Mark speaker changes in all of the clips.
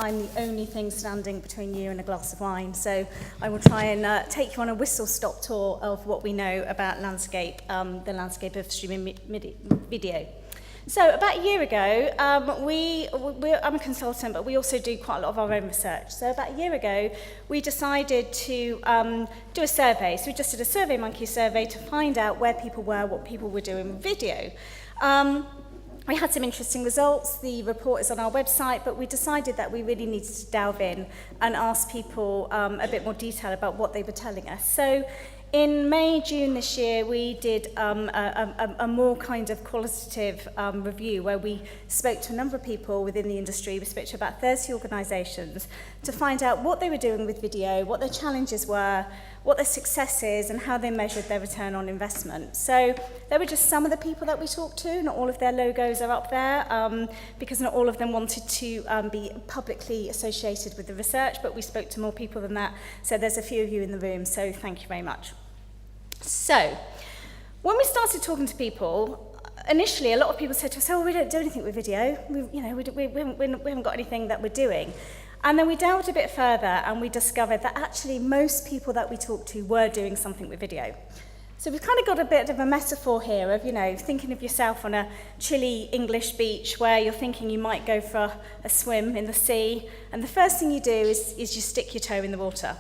Speaker 1: I'm the only thing standing between you and a glass of wine. So I will try and take you on a whistle-stop tour of what we know about landscape, the landscape of streaming video. So about a year ago, I'm a consultant, but we also do quite a lot of our own research. So about a year ago, we decided to do a survey. So we just did a SurveyMonkey survey to find out where people were, what people were doing with video. We had some interesting results. The report is on our website, but we decided that we really needed to delve in and ask people a bit more detail about what they were telling us. So in May, June this year, we did a more kind of qualitative review where we spoke to a number of people within the industry. We spoke to about 30 organisations to find out what they were doing with video, what their challenges were, what their success is, and how they measured their return on investment. So there were just some of the people that we talked to. Not all of their logos are up there because not all of them wanted to be publicly associated with the research, but we spoke to more people than that. So there's a few of you in the room, so thank you very much. So when we started talking to people, initially a lot of people said to us, oh, we don't do anything with video. We haven't got anything that we're doing. And then we delved a bit further and we discovered that actually most people that we talked to were doing something with video. So we've kind of got a bit of a metaphor here of, thinking of yourself on a chilly English beach where you're thinking you might go for a swim in the sea, and the first thing you do is you stick your toe in the water.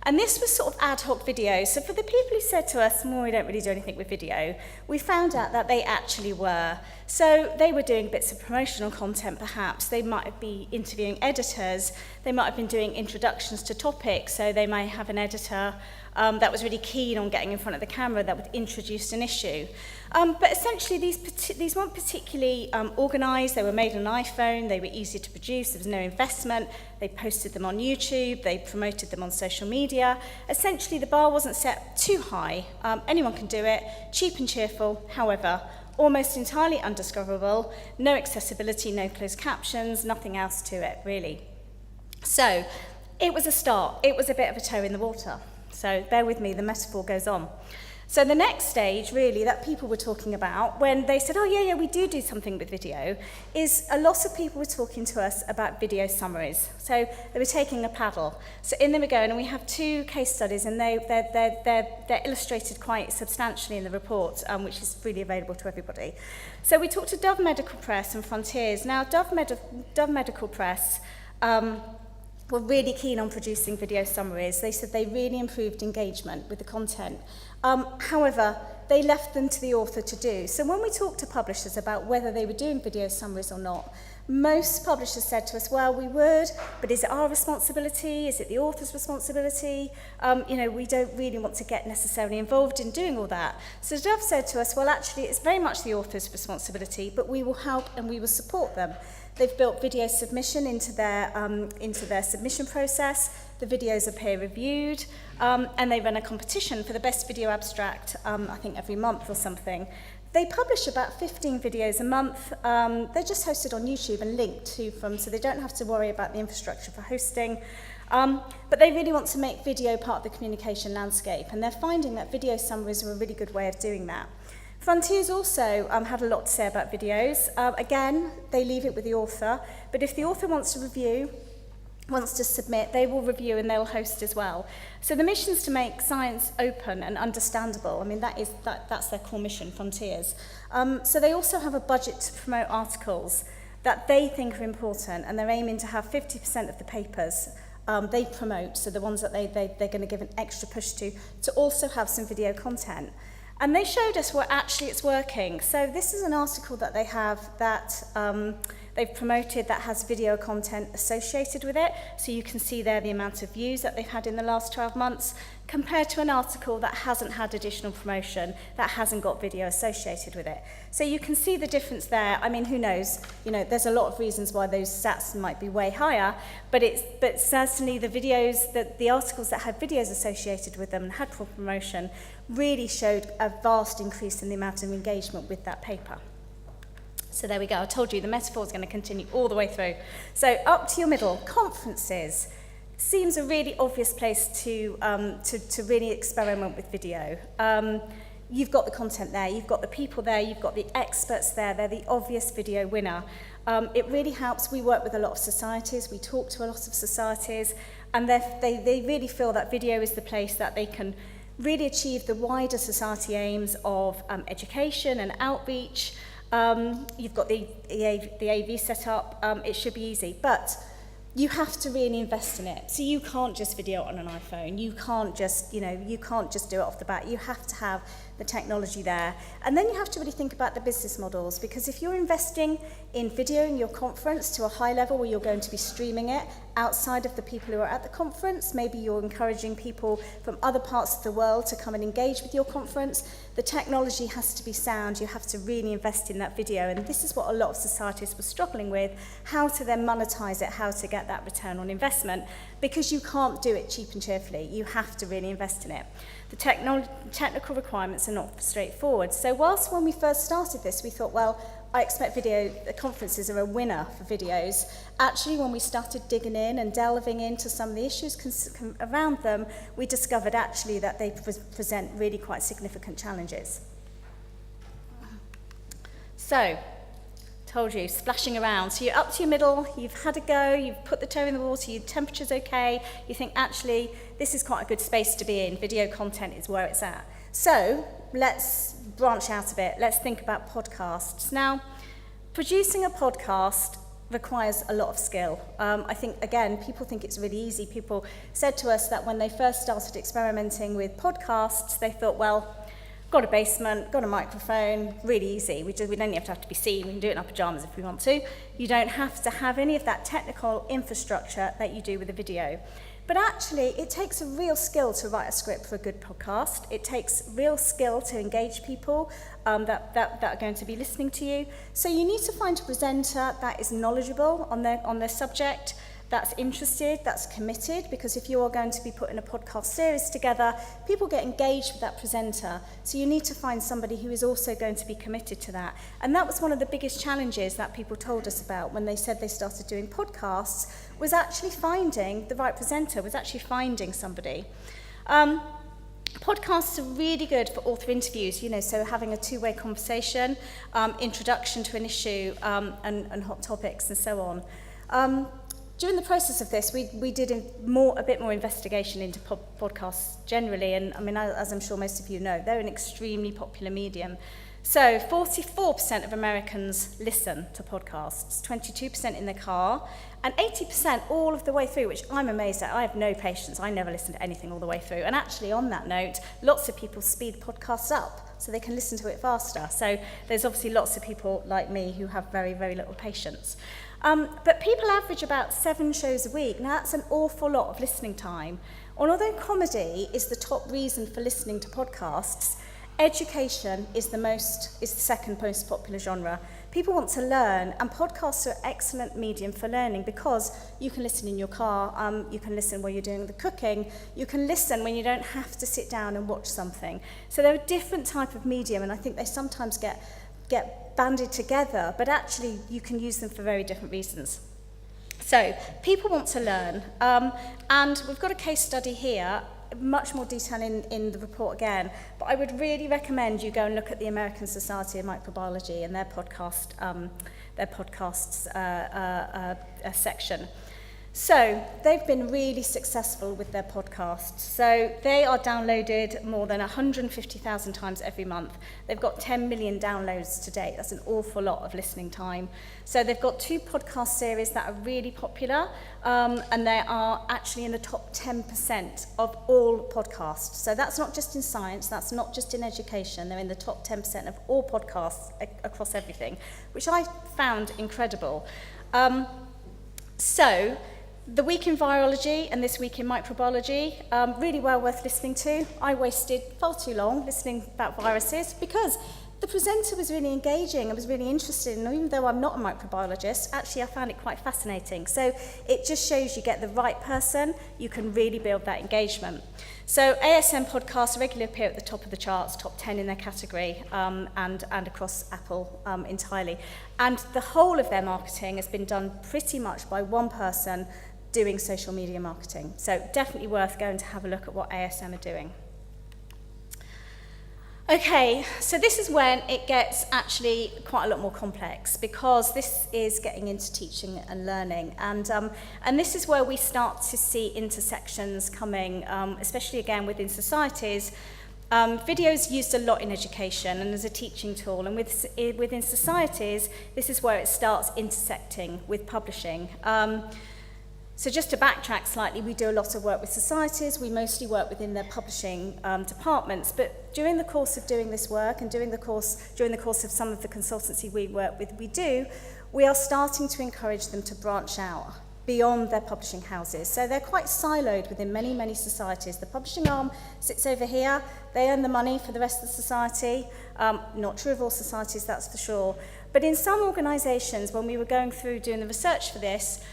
Speaker 1: And this was sort of ad hoc video. So for the people who said to us, well, we don't really do anything with video, we found out that they actually were. So they were doing bits of promotional content, perhaps. They might be interviewing editors. They might have been doing introductions to topics. So they might have an editor that was really keen on getting in front of the camera that would introduce an issue. But essentially, these weren't particularly organised. They were made on an iPhone. They were easy to produce. There was no investment. They posted them on YouTube. They promoted them on social media. Essentially, the bar wasn't set too high. Anyone can do it, cheap and cheerful, however, almost entirely undiscoverable, no accessibility, no closed captions, nothing else to it, really. So it was a start. It was a bit of a toe in the water. So bear with me, the metaphor goes on. So the next stage, really, that people were talking about when they said, oh, yeah, we do something with video, is a lot of people were talking to us about video summaries. So they were taking a paddle. So in them we go, and we have 2 case studies, and they're illustrated quite substantially in the report, which is really available to everybody. So we talked to Dove Medical Press and Frontiers. Now, Dove Medical Press were really keen on producing video summaries. They said they really improved engagement with the content. However, they left them to the author to do. So when we talked to publishers about whether they were doing video summaries or not, most publishers said to us, well, we would, but is it our responsibility? Is it the author's responsibility? We don't really want to get necessarily involved in doing all that. So Dove said to us, well, actually, it's very much the author's responsibility, but we will help and we will support them. They've built video submission into their submission process. The videos are peer-reviewed, and they run a competition for the best video abstract, I think every month or something. They publish about 15 videos a month. They're just hosted on YouTube and linked to from, so they don't have to worry about the infrastructure for hosting. But they really want to make video part of the communication landscape, and they're finding that video summaries are a really good way of doing that. Frontiers also had a lot to say about videos. Again, they leave it with the author, but if the author wants to review, wants to submit, they will review and they'll host as well. So the mission is to make science open and understandable. I mean, that's their core mission, Frontiers. So they also have a budget to promote articles that they think are important, and they're aiming to have 50% of the papers they promote, so the ones that they're going to give an extra push to also have some video content. And they showed us what actually it's working. So this is an article that they have that they've promoted that has video content associated with it. So you can see there the amount of views that they've had in the last 12 months compared to an article that hasn't had additional promotion, that hasn't got video associated with it. So you can see the difference there. I mean, who knows? There's a lot of reasons why those stats might be way higher, but certainly the articles that had videos associated with them and had full promotion really showed a vast increase in the amount of engagement with that paper. So there we go. I told you the metaphor is going to continue all the way through. So up to your middle, conferences. Seems a really obvious place to really experiment with video. you've got the content there, you've got the people there, you've got the experts there, they're the obvious video winner. It really helps. We work with a lot of societies, we talk to a lot of societies, and they really feel that video is the place that they can really achieve the wider society aims of education and outreach. You've got the AV set up, it should be easy, but you have to really invest in it. So you can't just video on an iPhone. You can't just, you can't just do it off the bat. You have to have the technology there. And then you have to really think about the business models, because if you're investing in videoing your conference to a high level where you're going to be streaming it outside of the people who are at the conference, maybe you're encouraging people from other parts of the world to come and engage with your conference, the technology has to be sound. You have to really invest in that video. And this is what a lot of societies were struggling with, how to then monetize it, how to get that return on investment, because you can't do it cheap and cheerfully. You have to really invest in it. The technical requirements are not straightforward. So whilst when we first started this, we thought, well, I expect video conferences are a winner for videos. Actually, when we started digging in and delving into some of the issues around them, we discovered actually that they present really quite significant challenges. So, told you, splashing around. So you're up to your middle, you've had a go, you've put the toe in the water, your temperature's okay, you think actually this is quite a good space to be in, video content is where it's at. So let's branch out a bit, let's think about podcasts. Now, producing a podcast requires a lot of skill. I think, again, people think it's really easy. People said to us that when they first started experimenting with podcasts, they thought, well, got a basement, got a microphone, really easy. We don't even have to be seen. We can do it in our pajamas if we want to. You don't have to have any of that technical infrastructure that you do with a video. But actually, it takes a real skill to write a script for a good podcast. It takes real skill to engage people that are going to be listening to you. So you need to find a presenter that is knowledgeable on their subject, that's interested, that's committed, because if you are going to be putting a podcast series together, people get engaged with that presenter. So you need to find somebody who is also going to be committed to that. And that was one of the biggest challenges that people told us about when they said they started doing podcasts, was actually finding the right presenter, was actually finding somebody. Podcasts are really good for author interviews, so having a two-way conversation, introduction to an issue, and hot topics and so on. During the process of this, we did a bit more investigation into podcasts generally, and I mean, as I'm sure most of you know, they're an extremely popular medium. So 44% of Americans listen to podcasts, 22% in the car, and 80% all of the way through, which I'm amazed at. I have no patience. I never listen to anything all the way through. And actually, on that note, lots of people speed podcasts up so they can listen to it faster. So there's obviously lots of people like me who have very, very little patience. But people average about 7 shows a week. Now, that's an awful lot of listening time. And although comedy is the top reason for listening to podcasts, education is the second most popular genre. People want to learn, and podcasts are an excellent medium for learning because you can listen in your car, you can listen while you're doing the cooking, you can listen when you don't have to sit down and watch something. So they're a different type of medium, and I think they sometimes get banded together, but actually you can use them for very different reasons. So people want to learn, and we've got a case study here, much more detail in the report again, but I would really recommend you go and look at the American Society of Microbiology and their podcasts section. So they've been really successful with their podcasts. So they are downloaded more than 150,000 times every month. They've got 10 million downloads to date. That's an awful lot of listening time. So they've got 2 podcast series that are really popular, and they are actually in the top 10% of all podcasts. So that's not just in science, that's not just in education. They're in the top 10% of all podcasts across everything, which I found incredible. So the week in virology and this week in microbiology, really well worth listening to. I wasted far too long listening about viruses because the presenter was really engaging. I was really interested, and even though I'm not a microbiologist, actually I found it quite fascinating. So it just shows you get the right person, you can really build that engagement. So ASM podcasts regularly appear at the top of the charts, top 10 in their category, and across Apple entirely. And the whole of their marketing has been done pretty much by one person doing social media marketing. So definitely worth going to have a look at what ASM are doing. Okay, so this is when it gets actually quite a lot more complex, because this is getting into teaching and learning, and this is where we start to see intersections coming, especially again within societies. Video is used a lot in education and as a teaching tool, and within societies, this is where it starts intersecting with publishing. So just to backtrack slightly, we do a lot of work with societies. We mostly work within their publishing departments. But during the course of doing this work and during the course of some of the consultancy we work with, we are starting to encourage them to branch out beyond their publishing houses. So they're quite siloed within many, many societies. The publishing arm sits over here. They earn the money for the rest of the society. Not true of all societies, that's for sure. But in some organisations, when we were going through doing the research for this,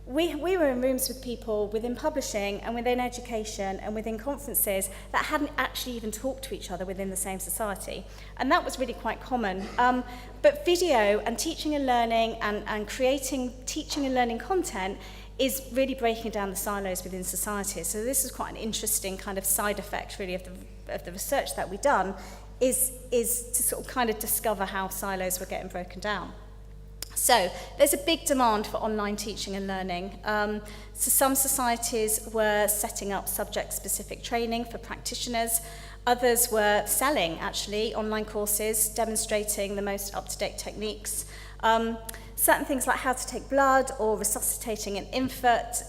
Speaker 1: we were in rooms with people within publishing and within education and within conferences that hadn't actually even talked to each other within the same society. And that was really quite common. But video and teaching and learning and creating teaching and learning content is really breaking down the silos within society. So this is quite an interesting kind of side effect really of the research that we've done, is to sort of kind of discover how silos were getting broken down. So there's a big demand for online teaching and learning. So some societies were setting up subject-specific training for practitioners. Others were selling, actually, online courses, demonstrating the most up-to-date techniques. Certain things like how to take blood or resuscitating an infant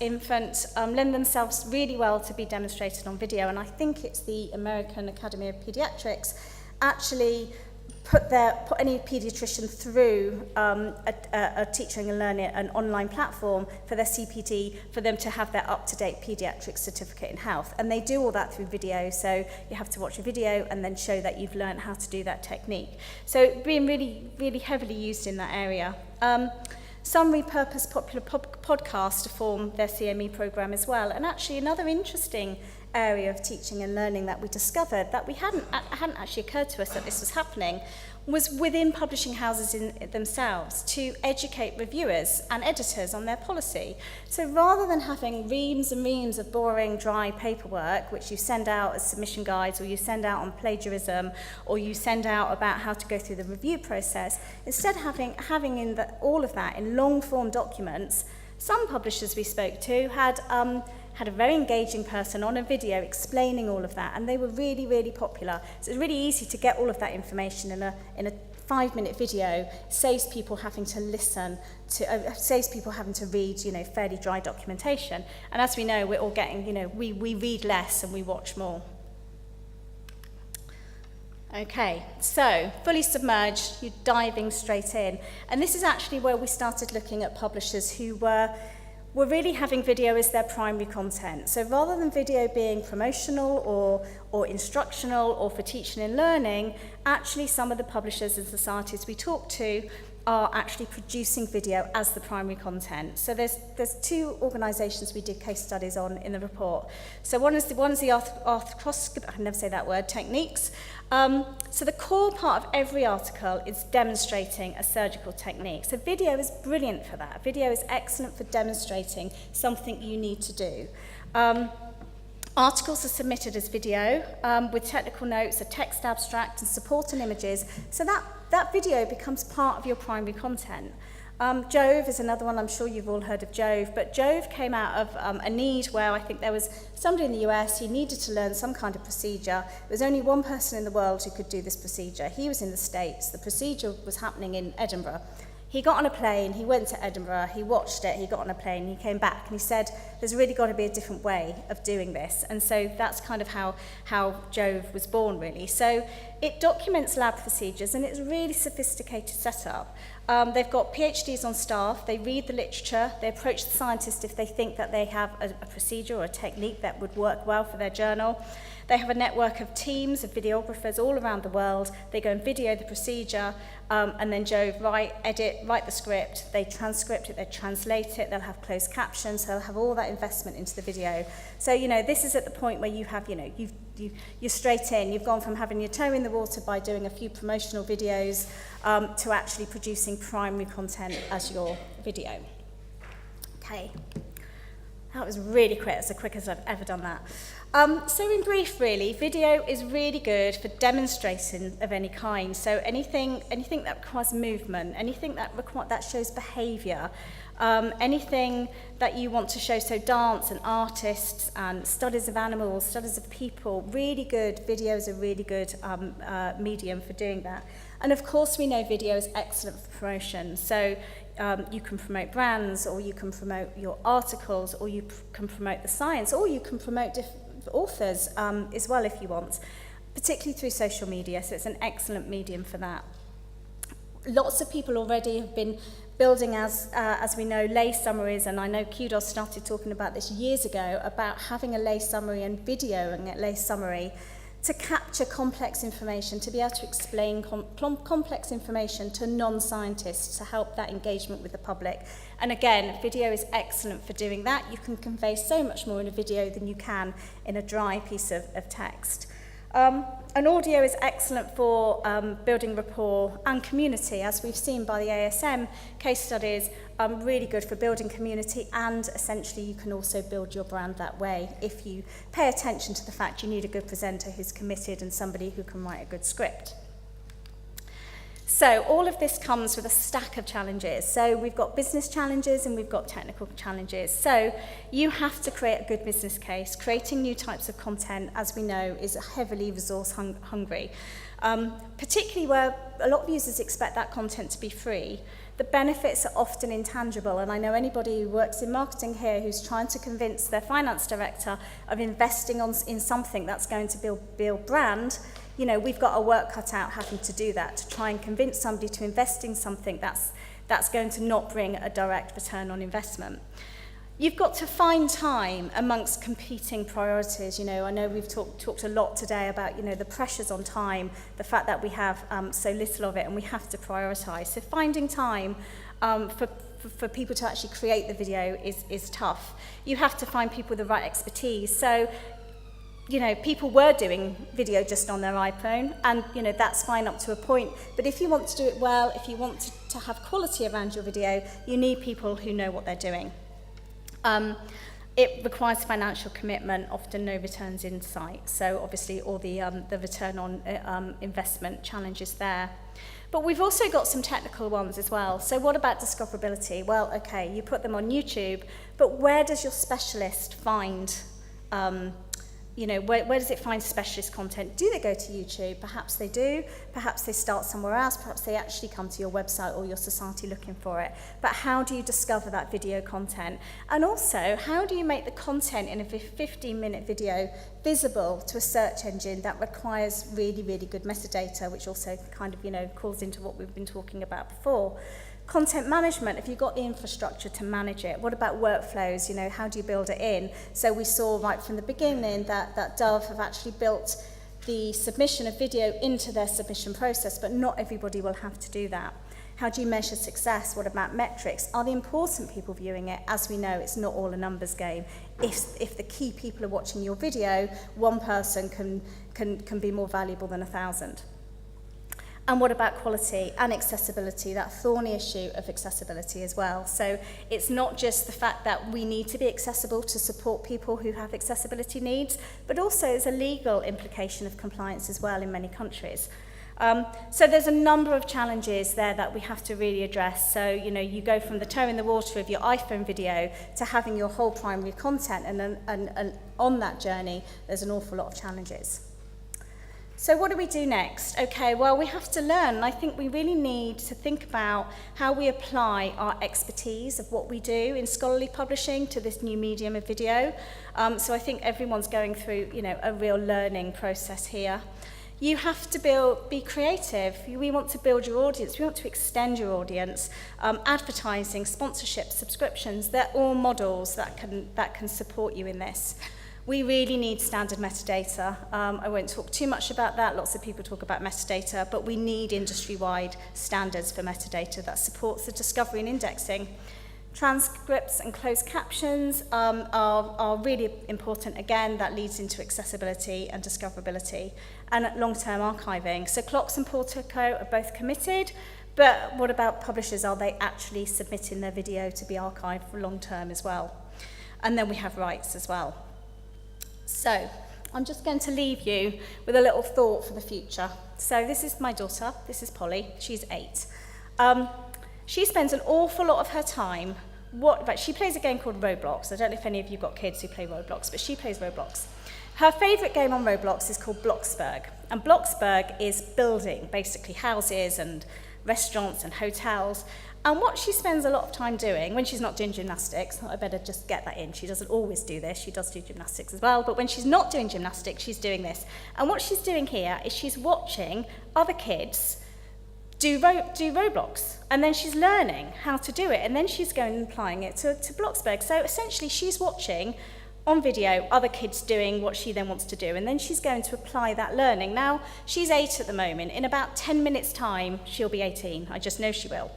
Speaker 1: lend themselves really well to be demonstrated on video. And I think it's the American Academy of Pediatrics actually put any paediatrician through a teaching and learning, an online platform for their CPD, for them to have their up-to-date paediatric certificate in health. And they do all that through video, so you have to watch a video and then show that you've learned how to do that technique. So being really, really heavily used in that area. Some repurpose popular podcasts to form their CME program as well. And actually another interesting area of teaching and learning that we discovered that hadn't actually occurred to us that this was happening was within publishing houses in themselves to educate reviewers and editors on their policy. So rather than having reams and reams of boring, dry paperwork, which you send out as submission guides or you send out on plagiarism or you send out about how to go through the review process, instead having all of that in long-form documents, some publishers we spoke to had a very engaging person on a video explaining all of that, and they were really, really popular. So it's really easy to get all of that information in a 5-minute video. Saves people having to listen to, saves people having to read, fairly dry documentation. And as we know, we're all getting, we read less and we watch more. Okay, so fully submerged, you're diving straight in. And this is actually where we started looking at publishers who were really having video as their primary content. So rather than video being promotional or instructional or for teaching and learning, actually some of the publishers and societies we talk to are actually producing video as the primary content. So there's 2 organisations we did case studies on in the report. So one is the arthroscopy, I can never say that word, techniques. So the core part of every article is demonstrating a surgical technique. So video is brilliant for that. Video is excellent for demonstrating something you need to do. Articles are submitted as video with technical notes, a text abstract and support and images. So that video becomes part of your primary content. Jove is another one, I'm sure you've all heard of Jove, but Jove came out of a need where I think there was somebody in the US, he needed to learn some kind of procedure. There was only one person in the world who could do this procedure. He was in the States. The procedure was happening in Edinburgh. He got on a plane, he went to Edinburgh, he watched it, he got on a plane, he came back and he said, there's really got to be a different way of doing this. And so that's kind of how Jove was born, really. So it documents lab procedures and it's a really sophisticated setup. They've got PhDs on staff, they read the literature, they approach the scientist if they think that they have a procedure or a technique that would work well for their journal. They have a network of teams of videographers all around the world. They go and video the procedure, and then Jove write the script, they transcript it, they translate it, they'll have closed captions, they'll have all that investment into the video. So, this is at the point where you have, you're straight in. You've gone from having your toe in the water by doing a few promotional videos to actually producing primary content as your video. Okay. That was really quick. That's the quickest I've ever done that. So in brief, really, video is really good for demonstration of any kind. So anything that requires movement, anything that shows behaviour, anything that you want to show, so dance and artists and studies of animals, studies of people, really good. Video is a really good medium for doing that. And of course, we know video is excellent for promotion. So you can promote brands, or you can promote your articles, or you can promote the science, or you can promote authors as well if you want, particularly through social media. So it's an excellent medium for that. Lots of people already have been building, as we know, lay summaries, and I know QDOS started talking about this years ago, about having a lay summary and videoing a lay summary to capture complex information, to be able to explain complex information to non-scientists, to help that engagement with the public. And again, video is excellent for doing that. You can convey so much more in a video than you can in a dry piece of text. And audio is excellent for building rapport and community, as we've seen by the ASM case studies, really good for building community, and essentially you can also build your brand that way if you pay attention to the fact you need a good presenter who's committed and somebody who can write a good script. So all of this comes with a stack of challenges. So we've got business challenges and we've got technical challenges. So you have to create a good business case. Creating new types of content, as we know, is heavily resource hungry, particularly where a lot of users expect that content to be free. The benefits are often intangible, and I know anybody who works in marketing here who's trying to convince their finance director of investing in something that's going to build brand, you know, we've got our work cut out having to do that, to try and convince somebody to invest in something that's going to not bring a direct return on investment. You've got to find time amongst competing priorities. You know, I know we've talked a lot today about, you know, the pressures on time, the fact that we have so little of it and we have to prioritise. So finding time for people to actually create the video is tough. You have to find people with the right expertise. So, you know, people were doing video just on their iPhone, and, you know, that's fine up to a point. But if you want to do it well, if you want to have quality around your video, you need people who know what they're doing. It requires financial commitment, often no returns in sight. So obviously all the return on investment challenges there. But we've also got some technical ones as well. So what about discoverability? Well, okay, you put them on YouTube, but where does your specialist find you know, where does it find specialist content? Do they go to YouTube? Perhaps they do. Perhaps they start somewhere else. Perhaps they actually come to your website or your society looking for it. But how do you discover that video content? And also, how do you make the content in a 15-minute video visible to a search engine that requires really, really good metadata, which also kind of, you know, calls into what we've been talking about before. Content management, if you've got the infrastructure to manage it, what about workflows? You know, how do you build it in? So we saw right from the beginning that Jove have actually built the submission of video into their submission process, but not everybody will have to do that. How do you measure success? What about metrics? Are the important people viewing it? As we know, it's not all a numbers game. If the key people are watching your video, one person can be more valuable than 1,000. And what about quality and accessibility, that thorny issue of accessibility as well? So it's not just the fact that we need to be accessible to support people who have accessibility needs, but also there's a legal implication of compliance as well in many countries. So there's a number of challenges there that we have to really address. So, you know, you go from the toe in the water of your iPhone video to having your whole primary content, and on that journey, there's an awful lot of challenges. So what do we do next? Okay, well, we have to learn. I think we really need to think about how we apply our expertise of what we do in scholarly publishing to this new medium of video. So I think everyone's going through, you know, a real learning process here. You have to be creative. We want to build your audience. We want to extend your audience. Advertising, sponsorship, subscriptions, they're all models that can support you in this. We really need standard metadata. I won't talk too much about that. Lots of people talk about metadata, but we need industry-wide standards for metadata that supports the discovery and indexing. Transcripts and closed captions are really important. Again, that leads into accessibility and discoverability. And long-term archiving. So Clocks and Portico are both committed, but what about publishers? Are they actually submitting their video to be archived for long-term as well? And then we have rights as well. So I'm just going to leave you with a little thought for the future. So this is my daughter, this is Polly, she's 8. She spends an awful lot of her time, she plays a game called Roblox. I don't know if any of you got kids who play Roblox, but she plays Roblox. Her favourite game on Roblox is called Blocksberg. And Blocksberg is building, basically, houses and restaurants and hotels. And what she spends a lot of time doing, when she's not doing gymnastics, I better just get that in, she doesn't always do this, she does do gymnastics as well, but when she's not doing gymnastics, she's doing this. And what she's doing here is she's watching other kids do Roblox, and then she's learning how to do it, and then she's going and applying it to Blocksberg. So essentially, she's watching on video other kids doing what she then wants to do, and then she's going to apply that learning. Now, she's 8 at the moment. In about 10 minutes' time, she'll be 18. I just know she will.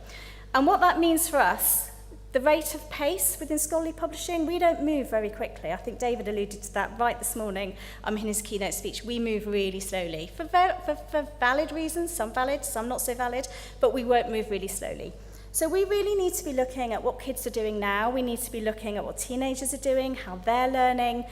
Speaker 1: And what that means for us, the rate of pace within scholarly publishing, we don't move very quickly. I think David alluded to that right this morning in his keynote speech. We move really slowly for valid reasons, some valid, some not so valid, but we won't move really slowly. So we really need to be looking at what kids are doing now. We need to be looking at what teenagers are doing, how they're learning,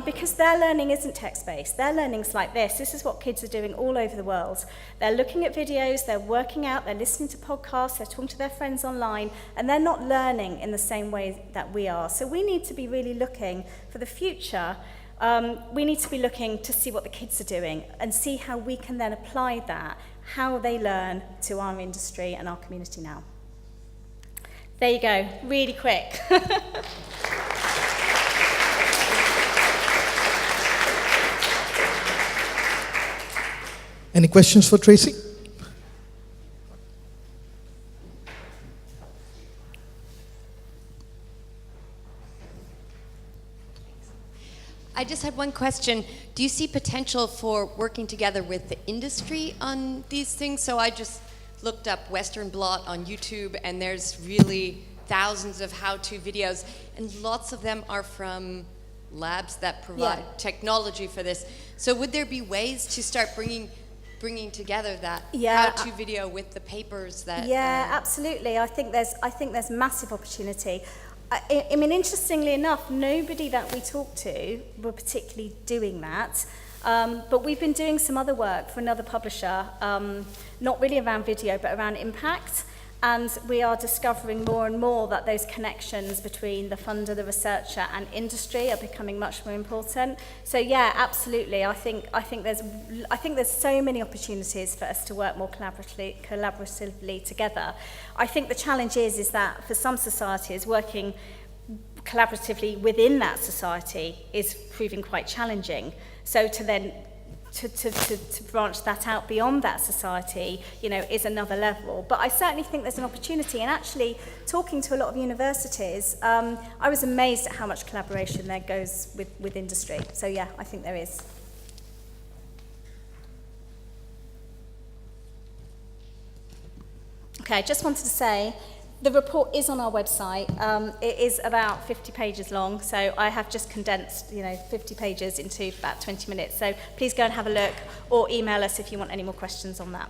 Speaker 1: because their learning isn't text-based. Their learning's like this. This is what kids are doing all over the world. They're looking at videos, they're working out, they're listening to podcasts, they're talking to their friends online, and they're not learning in the same way that we are. So we need to be really looking for the future. We need to be looking to see what the kids are doing and see how we can then apply that, how they learn, to our industry and our community now. There you go, really quick.
Speaker 2: Any questions for Tracy?
Speaker 3: I just had one question. Do you see potential for working together with the industry on these things? So I just looked up Western Blot on YouTube, and there's really thousands of how-to videos, and lots of them are from labs that provide technology for this. So would there be ways to start bringing together that how-to video with the papers that?
Speaker 1: Yeah, absolutely. I think there's massive opportunity. I mean, interestingly enough, nobody that we talked to were particularly doing that. But we've been doing some other work for another publisher, not really around video, but around impact. And we are discovering more and more that those connections between the funder, the researcher, and industry are becoming much more important. So yeah, absolutely. I think there's so many opportunities for us to work more collaboratively together. I think the challenge is that for some societies, working collaboratively within that society is proving quite challenging. So to then to branch that out beyond that society, is another level. But I certainly think there's an opportunity. And actually, talking to a lot of universities, I was amazed at how much collaboration there goes with industry. So yeah, I think there is. Okay, I just wanted to say, the report is on our website. It is about 50 pages long, so I have just condensed, 50 pages into about 20 minutes. So please go and have a look, or email us if you want any more questions on that.